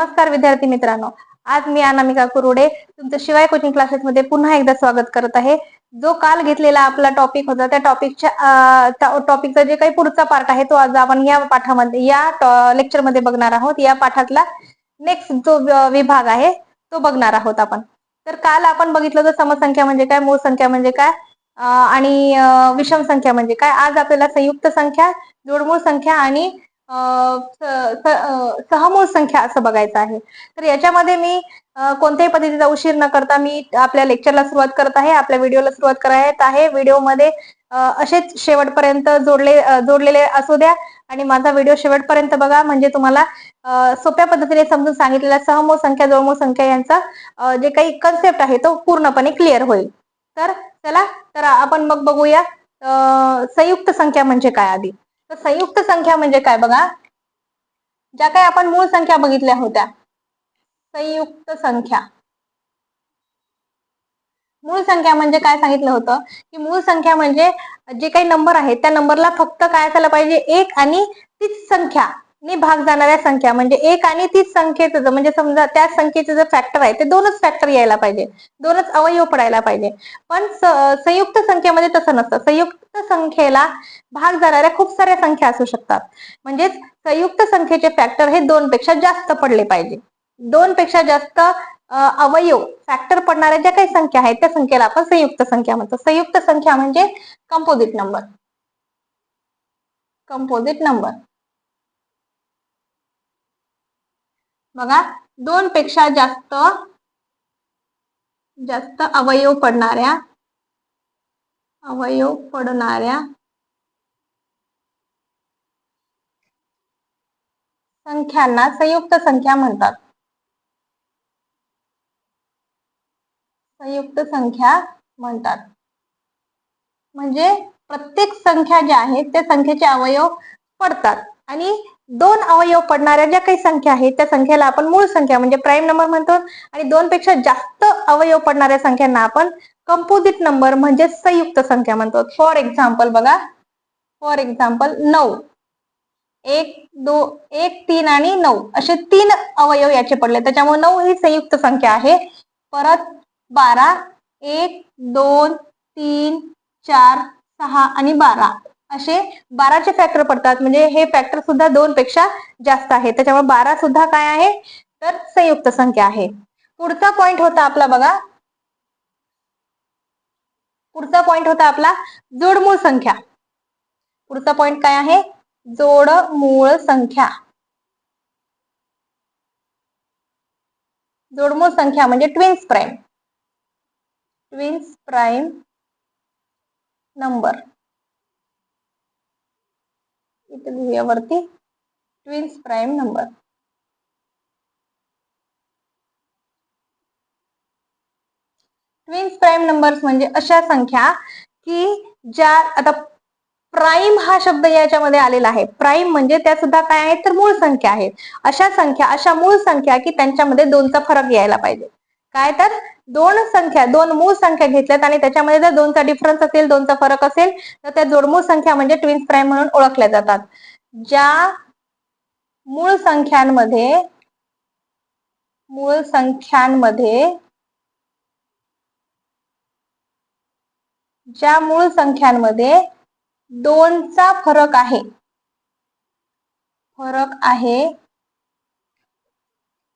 नमस्कार विद्यार्थी मित्रांनो, आज मी अनामिका कुरुडे तुमचं शिवाय कोचिंग क्लासेस मध्ये पुन्हा एकदा स्वागत करत आहे। जो काल घेतलेला आपला टॉपिक होता त्या टॉपिकचा जे काही पुढचा पार्ट आहे तो आज आपण या पाठामध्ये या लेक्चर मध्ये बघणार आहोत। या पाठातला नेक्स्ट जो विभाग आहे तो बघणार आहोत आपण। तर काल आपण बघितलं तर समसंख्या म्हणजे काय, मूळ संख्या म्हणजे काय आणि विषम संख्या म्हणजे काय। आज आपल्याला संयुक्त संख्या, जोडमूळ संख्या आणि सहमूळ संख्या असं बघायचं आहे। तर याच्यामध्ये मी कोणत्याही पद्धतीचा उशीर न करता मी आपल्या लेक्चरला सुरुवात करत आहे, आपल्या व्हिडिओला सुरुवात करत आहे। व्हिडिओमध्ये असेच शेवटपर्यंत जोडलेले असू द्या आणि माझा व्हिडिओ शेवटपर्यंत बघा, म्हणजे तुम्हाला सोप्या पद्धतीने समजून सांगितलेला सहमूळ संख्या, जोडमूळ संख्या यांचा जे काही कन्सेप्ट आहे तो पूर्णपणे क्लिअर होईल। तर चला तर आपण मग बघूया संयुक्त संख्या म्हणजे काय। आधी तर संयुक्त संख्या म्हणजे काय बघा, ज्या काही आपण मूळ संख्या बघितल्या होत्या, संयुक्त संख्या। मूळ संख्या म्हणजे काय सांगितलं होतं की मूळ संख्या म्हणजे जे काही नंबर आहेत त्या नंबरला फक्त काय असायला पाहिजे, एक आणि तीच संख्या ने भाग जाणाऱ्या संख्या, म्हणजे एक आणि तीच संख्येचं म्हणजे समजा त्या संख्येचे जे फॅक्टर आहे ते दोनच फॅक्टर यायला पाहिजे, दोनच अवयव पडायला पाहिजे। पण संयुक्त संख्येमध्ये तसं नसतं। संयुक्त संख्येला भाग जाणाऱ्या खूप साऱ्या संख्या असू शकतात, म्हणजेच संयुक्त संख्येचे फॅक्टर हे दोन पेक्षा जास्त पडले पाहिजे। दोन पेक्षा जास्त अवयव फॅक्टर पडणाऱ्या ज्या काही संख्या आहेत त्या संख्येला आपण संयुक्त संख्या म्हणतो। संयुक्त संख्या म्हणजे कंपोजिट नंबर, कंपोजिट नंबर। बघा, दोन पेक्षा जास्त अवयव पडणाऱ्या संख्यांना संयुक्त संख्या म्हणतात, संयुक्त संख्या म्हणतात। म्हणजे प्रत्येक संख्या ज्या आहेत त्या संख्येचे अवयव पडतात आणि दोन अवयव पडणाऱ्या ज्या काही संख्या आहेत त्या संख्येला आपण मूळ संख्या म्हणजे प्राईम नंबर म्हणतो आणि दोन पेक्षा जास्त अवयव पडणाऱ्या संख्यांना आपण कंपोजिट नंबर म्हणजे संयुक्त संख्या म्हणतो। फॉर एक्झाम्पल बघा, फॉर एक्झाम्पल 9, 1, 2, 1, 3 आणि 9 असे तीन अवयव याचे पडले, त्याच्यामुळे 9 ही संयुक्त संख्या आहे। परत 12, 1, 2, 3, 4, 6 आणि 12 असे 12चे फॅक्टर पडतात, म्हणजे हे फॅक्टर सुद्धा दोन पेक्षा जास्त आहे, त्याच्यामुळे 12 सुद्धा काय आहे तर संयुक्त संख्या आहे। पुढचा पॉइंट होता आपला बघा, पुढचा पॉइंट होता आपला जोडमूळ संख्या। पुढचा पॉइंट काय आहे, जोडमूळ संख्या। जोडमूळ संख्या म्हणजे twins prime, twins prime number. इथे लिहूया वरती, twins prime number. Twins prime numbers म्हणजे अशा संख्या की ज्या, आता प्राईम हा शब्द याच्यामध्ये आलेला आहे, प्राईम म्हणजे त्या सुद्धा काय आहेत तर मूळ संख्या आहेत। अशा संख्या, अशा मूळ संख्या की त्यांच्यामध्ये दोनचा फरक यायला पाहिजे। काय तर दोन संख्या, दोन मूळ संख्या घेतल्यात आणि त्याच्यामध्ये जर दोनचा डिफरन्स असेल, दोनचा फरक असेल तर त्या जोडमूळ संख्या म्हणजे ट्विन्स प्राईम म्हणून ओळखल्या जातात। ज्या मूळ संख्यांमध्ये ज्या मूळ संख्यांमध्ये दोनचा फरक आहे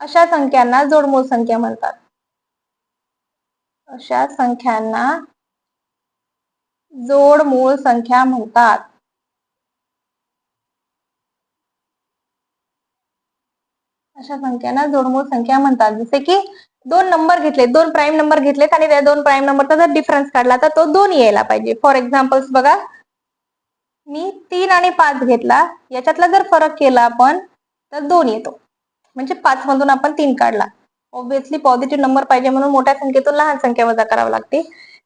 अशा संख्यांना जोडमूळ संख्या म्हणतात। अशा संख्यांना जोडमूळ संख्या म्हणतात। अशा संख्यांना जोडमूळ संख्या म्हणतात। जसे की दोन नंबर घेतले, दोन प्राईम नंबर घेतलेत आणि त्या दोन प्राईम नंबरचा जर डिफरन्स काढला तर तो 2 यायला पाहिजे। फॉर एक्झाम्पल्स बघा, मी 3 आणि 5 घेतला, याच्यातला जर फरक केला आपण तर 2 येतो, म्हणजे 5 मधून आपण 3 काढला। ऑब्विसली पॉझिटिव्ह नंबर पाहिजे म्हणून मोठ्या संख्येतून लहान संख्या वजा करावी लागते।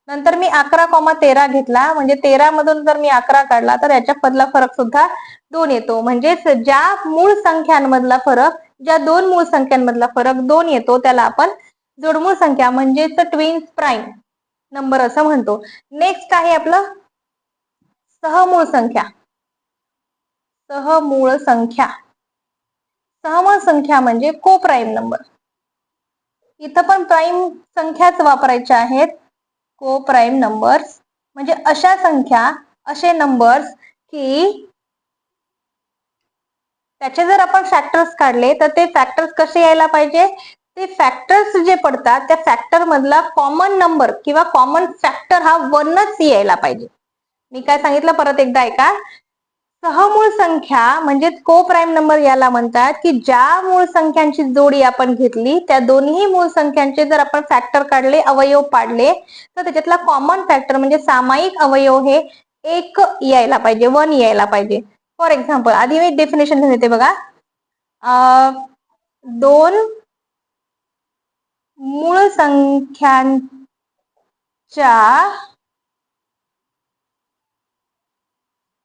नंतर मी 11,13 घेतला, म्हणजे 13 मधून जर मी 11 काढला तर याच्या मधला फरक सुद्धा 2 येतो। म्हणजेच ज्या मूळ संख्यांमधला फरक, ज्या दोन मूळ संख्यांमधला फरक 2 येतो त्याला आपण जोडमूळ संख्या म्हणजेच ट्विन्स प्राईम नंबर असं म्हणतो। नेक्स्ट आहे आपलं सहमूळ संख्या, सहमूळ संख्या। सहमूळ संख्या म्हणजे को प्राईम नंबर. इथं पण प्राईम संख्याच वापरायच्या आहेत. को प्राईम नंबर्स म्हणजे अशा संख्या, असे नंबर्स की त्याचे जर आपण फॅक्टर्स काढले तर ते फॅक्टर्स कसे यायला पाहिजे, ते फॅक्टर्स जे पडतात त्या फॅक्टर मधला कॉमन नंबर किंवा कॉमन फॅक्टर हा 1च यायला पाहिजे. मी काय सांगितलं परत एकदा ऐका. सहमूळ संख्या म्हणजे को प्राईम नंबर याला म्हणतात की ज्या मूळ संख्यांची जोडी आपण घेतली त्या दोन्ही मूळ संख्यांचे जर आपण फॅक्टर काढले, अवयव पाडले तर त्याच्यातला कॉमन फॅक्टर म्हणजे सामायिक अवयव हे 1 यायला पाहिजे, 1 यायला पाहिजे. फॉर एक्झाम्पल आधी मी डेफिनेशन घेऊन येते बघा. 2 मूळ संख्यांच्या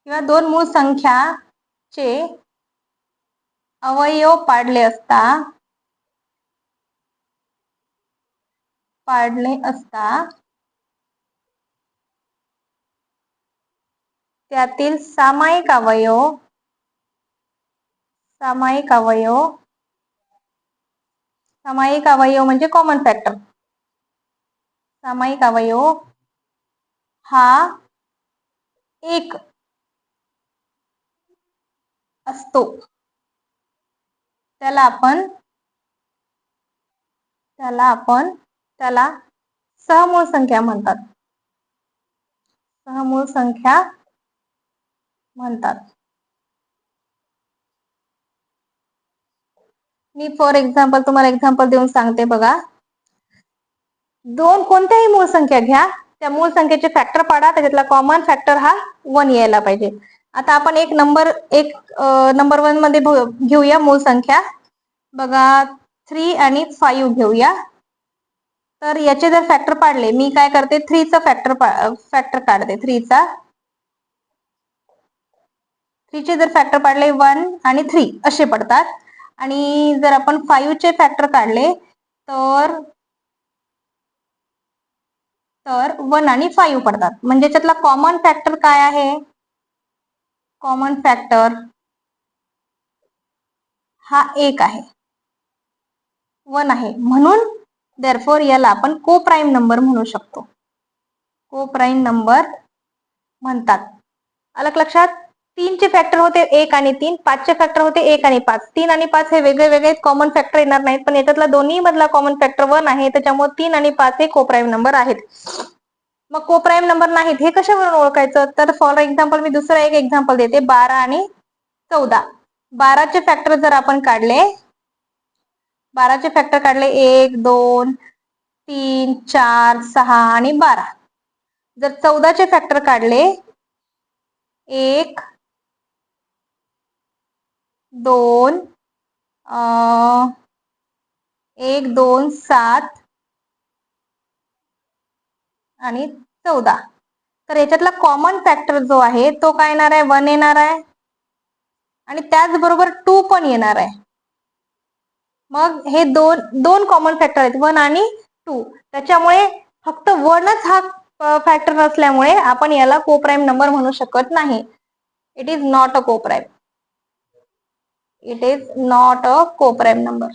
किंवा 2 मूळ संख्याचे अवयव पाडले असता त्यातील सामायिक अवयव म्हणजे कॉमन फॅक्टर. सामायिक अवयव हा 1 असतो. त्याला सहमूळ संख्या म्हणतात. सहमूळ संख्या म्हणतात. मी फॉर एक्झाम्पल तुम्हाला एक्झाम्पल देऊन सांगते बघा. 2 कोणत्याही मूळ संख्या घ्या, त्या मूळ संख्येचे फॅक्टर पाडा, त्याच्यातला कॉमन फॅक्टर हा 1 यायला पाहिजे. आता आपण एक नंबर 1 मध्ये घेऊया मूळ संख्या बघा. 3 आणि 5 घेऊया. तर याचे जर फॅक्टर पाडले, मी काय करते 3 चा फॅक्टर काढते. 3 चे जर फॅक्टर पाडले 1 आणि 3 असे पडतात. आणि जर आपण 5 चे फॅक्टर काढले तर 1 आणि 5 पडतात. म्हणजे त्यातला कॉमन फॅक्टर काय आहे, कॉमन फॅक्टर हा 1 आहे, 1 आहे. म्हणून देअरफॉर याला आपण को प्राईम नंबर म्हणू शकतो. को प्राईम नंबर म्हणतात. अलग लक्षात. 3 चे फॅक्टर होते 1 आणि 3, 5 चे फॅक्टर होते 1 आणि 5. 3 आणि 5 हे वेगळे वेगळे कॉमन फॅक्टर येणार नाहीत, पण याच्यातला दोन्ही मधला कॉमन फॅक्टर 1 आहे, त्याच्यामुळे 3 आणि 5 हे को प्राईम नंबर आहेत. मग को प्राईम नंबर नाहीत हे कशावरून ओळखायचं, तर फॉर एक्झाम्पल मी दुसरं एक एक्झाम्पल देते. 12 आणि 14. 12 चे फॅक्टर जर आपण काढले, 12 चे फॅक्टर काढले 1, 2, 3, 4, 6 आणि 12. जर 14 चे फॅक्टर काढले 1, 2, 7 आणि 14, तर याच्यातला कॉमन फॅक्टर जो आहे तो काय येणार आहे, 1 येणार आहे. आणि त्याचबरोबर 2 पण येणार आहे. मग हे दोन कॉमन फॅक्टर आहेत 1 आणि 2. त्याच्यामुळे फक्त 1च हा फॅक्टर नसल्यामुळे आपण याला को प्राईम नंबर म्हणू शकत नाही. इट इज नॉट अ को prime. It is not a को प्राईम नंबर.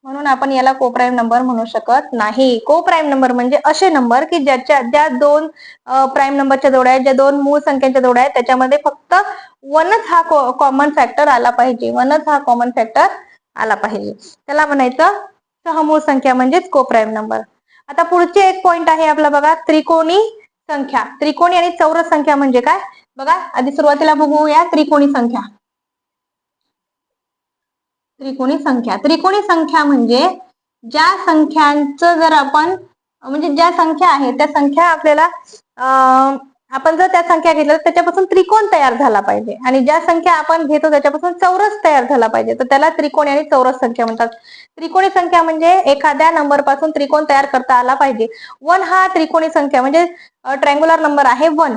म्हणून आपण याला को प्राईम नंबर म्हणू शकत नाही. को प्राईम नंबर म्हणजे असे नंबर की ज्या 2 प्राईम नंबरच्या जोड्या आहेत, ज्या 2 मूळ संख्यांच्या जोड्या आहेत, त्याच्यामध्ये फक्त 1च हा कॉमन फॅक्टर आला पाहिजे. 1च हा कॉमन फॅक्टर आला पाहिजे. त्याला म्हणायचं सहमूळ संख्या म्हणजेच को प्राईम नंबर. आता पुढचे एक पॉइंट आहे आपला बघा, त्रिकोणी संख्या. त्रिकोणी आणि चौरस संख्या म्हणजे काय बघा. आधी सुरुवातीला बघूया त्रिकोणी संख्या. त्रिकोणी संख्या. त्रिकोणी संख्या म्हणजे ज्या संख्यांचं जर आपण म्हणजे ज्या संख्या आहेत त्या संख्या आपल्याला आपण जर त्या संख्या घेतल्या तर त्याच्यापासून त्रिकोण तयार झाला पाहिजे. आणि ज्या संख्या आपण घेतो त्याच्यापासून चौरस तयार झाला पाहिजे, तर त्याला त्रिकोणी आणि चौरस संख्या म्हणतात. त्रिकोणी संख्या म्हणजे एखाद्या नंबर पासून त्रिकोण तयार करता आला पाहिजे. 1 हा त्रिकोणी संख्या म्हणजे ट्रायंग्युलर नंबर आहे 1.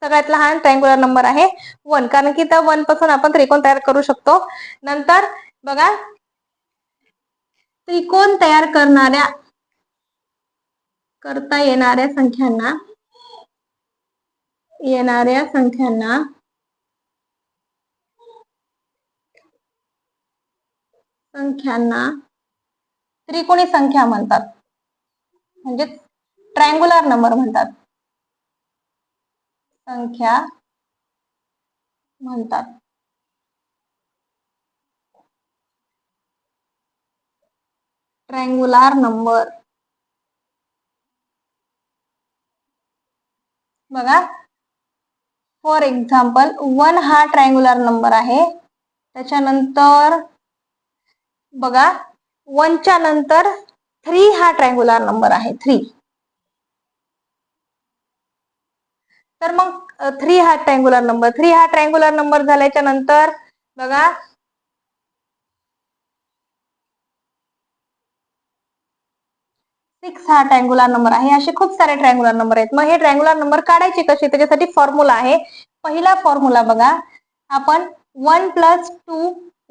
सगळ्यात लहान ट्रायंग्युलर नंबर आहे 1, कारण की त्या 1 पासून आपण त्रिकोण तयार करू शकतो. नंतर बघा, त्रिकोण तयार करता येणाऱ्या संख्यांना संख्यांना त्रिकोणी संख्या म्हणतात, म्हणजे ट्रायंगुलर नंबर म्हणतात, संख्या म्हणतात. Triangular number. बघा, फॉर एक्झाम्पल 1 हा ट्रायंगुलर नंबर आहे. त्याच्यानंतर बघा 1 च्या नंतर 3 हा ट्रायंगुलर नंबर आहे, 3. तर मग 3 हा ट्रायंगुलर नंबर, 3 हा ट्रायंगुलर नंबर झाल्याच्या नंतर बघा 6 हा ट्रायंगुलर नंबर आहे. असे खूप सारे ट्रायंगुलर नंबर आहेत. मग हे ट्रायंगुलर नंबर काढायचे कसे, त्याच्यासाठी फॉर्म्युला आहे. पहिला फॉर्म्युला बघा, आपण 1 + 2 =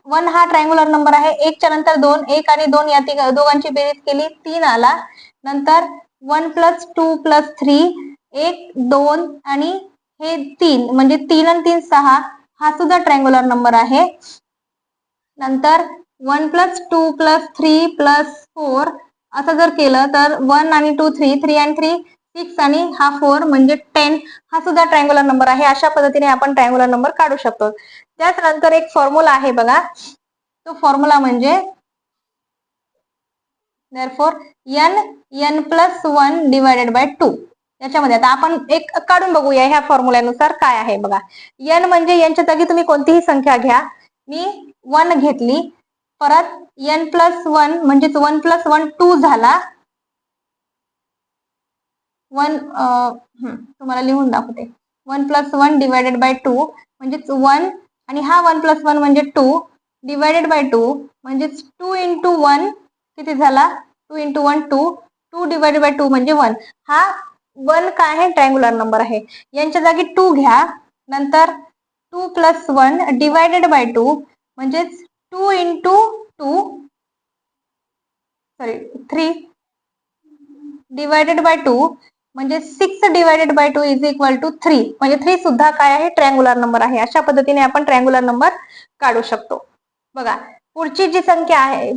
1 हा ट्रायंगुलर नंबर आहे. 1 च्या नंतर 2, 1 आणि 2 या दोघांची बेरीज केली 3 आला. नंतर 1 + 2 + 3 1 2 आणि हे 3, म्हणजे 3 आणि 3 6, हा सुद्धा ट्रायंगुलर नंबर आहे. नंतर 1 + 2 + 3 + 4 असं जर केलं तर 1 आणि 2 3, 3 आणि 3 6 आणि हा 4 म्हणजे 10, हा सुद्धा ट्रायंगुलर नंबर आहे. अशा पद्धतीने आपण ट्रायंगुलर नंबर काढू शकतो. त्यानंतर एक फॉर्म्युला आहे बघा, तो फॉर्म्युला म्हणजे therefore n + 1 / 2. याच्यामध्ये आता आपण एक काढून बघूया ह्या फॉर्म्युल्यानुसार काय आहे बघा. n म्हणजे यांच्या जागी तुम्ही कोणतीही संख्या घ्या. मी 1 घेतली, परत n + 1 म्हणजेच 1 + 1 2 झाला. 1 तुम्हाला लिहून दाखवते. 1 + 1 / 2 म्हणजेच 1 आणि हा 1 + 1 म्हणजे 2 / 2 म्हणजेच 2 × 1 किती झाला, 2 × 1 2, 2 / 2 म्हणजे 1. हा 1 काय आहे, ट्रायंगुलर नंबर आहे. यांच्या जागी 2 घ्या, नंतर 2 + 1 / 2 म्हणजेच 2 × 2 3 / 2 म्हणजे 6 / 2 = 3. म्हणजे 3 सुद्धा काय आहे, ट्रायंगुलर नंबर आहे. अशा पद्धतीने आपण ट्रायंगुलर नंबर काढू शकतो. बघा, पुढची जी संख्या आहे,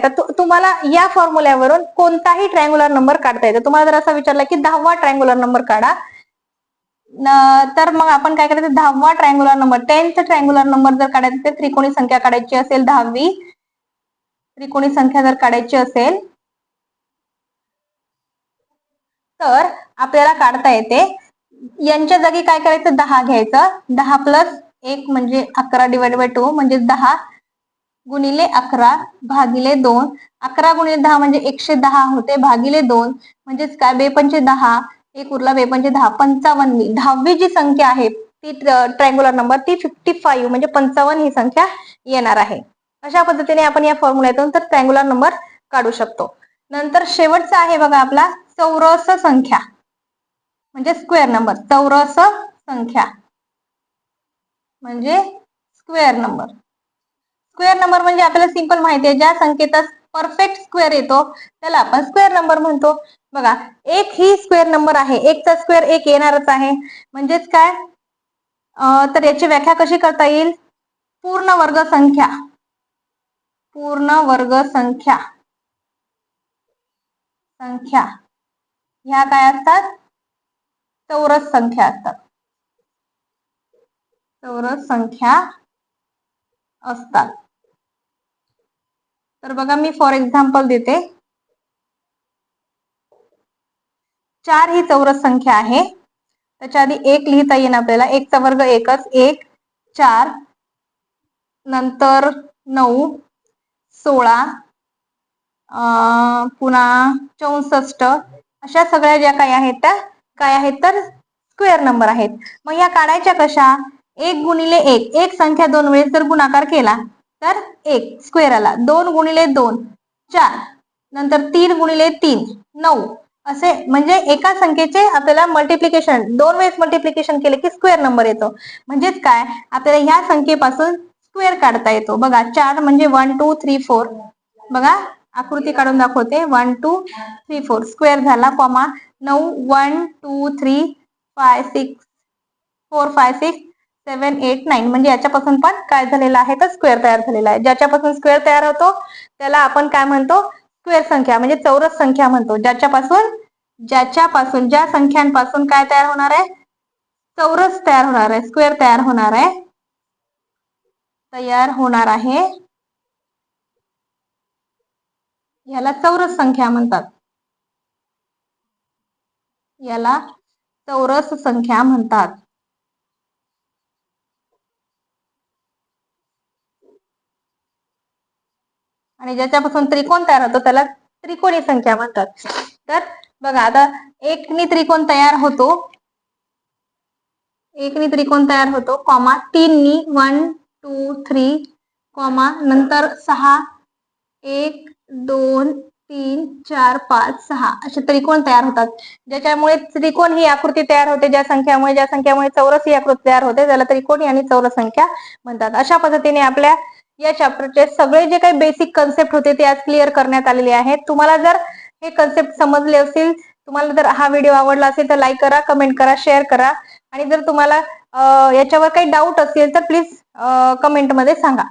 तर तुम्हाला या फॉर्म्युल्यावरून कोणताही ट्रायंगुलर नंबर काढता येतो. तुम्हाला जर असं विचारलं की 10वा ट्रायंगुलर नंबर काढा, तर मग आपण काय करायचं, 10वा triangular number, 10th triangular number जर काढायचं, तर त्रिकोणी संख्या काढायची असेल, 10वी त्रिकोणी संख्या जर काढायची असेल तर आपल्याला काढता येते. यांच्या जागी काय करायचं, 10 घ्यायचं. 10 + 1 म्हणजे 11 / 2 म्हणजे 10 गुणिले 11 भागिले 2. 11 × 10 म्हणजे 110 होते, भागिले 2 म्हणजेच काय, 2 × 5 = 10, 1 उरला, 2 × 5 = 10, 55वी. 10वी जी संख्या आहे ती ट्रायंगुलर नंबर ती 55 म्हणजे 55 ही संख्या येणार आहे. अशा पद्धतीने आपण या फॉर्म्युल्यातून तर ट्रायंगुलर नंबर काढू शकतो. नंतर शेवटचा आहे बघा आपला चौरस संख्या, म्हणजे स्क्वेअर नंबर. चौरस संख्या म्हणजे स्क्वेअर नंबर. स्क्वेअर नंबर म्हणजे आपल्याला सिंपल माहिती आहे, ज्या संख्येचा परफेक्ट स्क्वेअर येतो त्याला आपण स्क्वेअर नंबर म्हणतो. बघा, 1 ही स्क्वेअर नंबर आहे. 1 चा स्क्वेअर 1 येणारच आहे. म्हणजेच काय, तर याची व्याख्या कशी करता येईल, पूर्ण वर्ग संख्या. पूर्ण वर्ग संख्या ह्या काय असतात, चौरस संख्या असतात. चौरस संख्या असतात. तर बघा, मी फॉर एक्झाम्पल देते. 4 ही चौरस संख्या आहे. त्याच्या आधी 1 लिहिता येईल आपल्याला. 1 चा वर्ग 1च, 1 4 नंतर 9 16 पुन्हा 64, अशा सगळ्या ज्या काही आहेत त्या काय आहेत, तर स्क्वेअर नंबर आहेत. मग या काढायच्या कशा, 1 × 1, एक संख्या 2 वेळेस जर गुणाकार केला तर 1 स्क्वेअर आला. 2 × 2 4, नंतर 3 × 3 9, असे म्हणजे एका संख्येचे आपल्याला मल्टिप्लिकेशन 2 वेळेस मल्टिप्लिकेशन केले की स्क्वेअर नंबर येतो. म्हणजेच काय, आपल्याला ह्या संख्येपासून स्क्वेअर काढता येतो. बघा, 4 म्हणजे 1 2 3 4. बघा, आकृती काढून दाखवते. 1 2 3 4 स्क्वेअर झाला, कॉमा 9 1 2 3 5 6 4 5 6 7 8 9 म्हणजे याच्यापासून पण काय झालेला आहे तर स्क्वेअर तयार झालेला आहे. ज्याच्यापासून स्क्वेअर तयार होतो त्याला आपण काय म्हणतो स्क्वेअर संख्या म्हणजे चौरस संख्या म्हणतो. ज्याच्या संख्यांपासून काय तयार होणार आहे चौरस तयार होणार आहे स्क्वेअर तयार होणार आहे याला चौरस संख्या म्हणतात. याला चौरस संख्या म्हणतात. आणि ज्याच्यापासून त्रिकोण तयार होतो त्याला त्रिकोणी संख्या म्हणतात. तर बघा आता एकनी त्रिकोण तयार होतो कॉमा 3 नी 1 2 3 कॉमा नंतर 6 1 2 3 4 5 6 असे त्रिकोण तयार होतात. ज्याच्यामुळे त्रिकोण ही आकृती तयार होते ज्या संख्यामुळे चौरस ही आकृती तयार होते त्याला त्रिकोणी आणि चौरस संख्या म्हणतात. अशा पद्धतीने आपल्या या चॅप्टरचे सगळे जे काही बेसिक कन्सेप्ट होते ते आज क्लिअर करण्यात आलेले आहेत. तुम्हाला जर हे कन्सेप्ट समजले असतील, तुम्हाला जर हा व्हिडिओ आवडला असेल तर लाईक करा, कमेंट करा, शेअर करा आणि जर तुम्हाला याच्यावर काही डाऊट असेल तर प्लीज कमेंटमध्ये सांगा.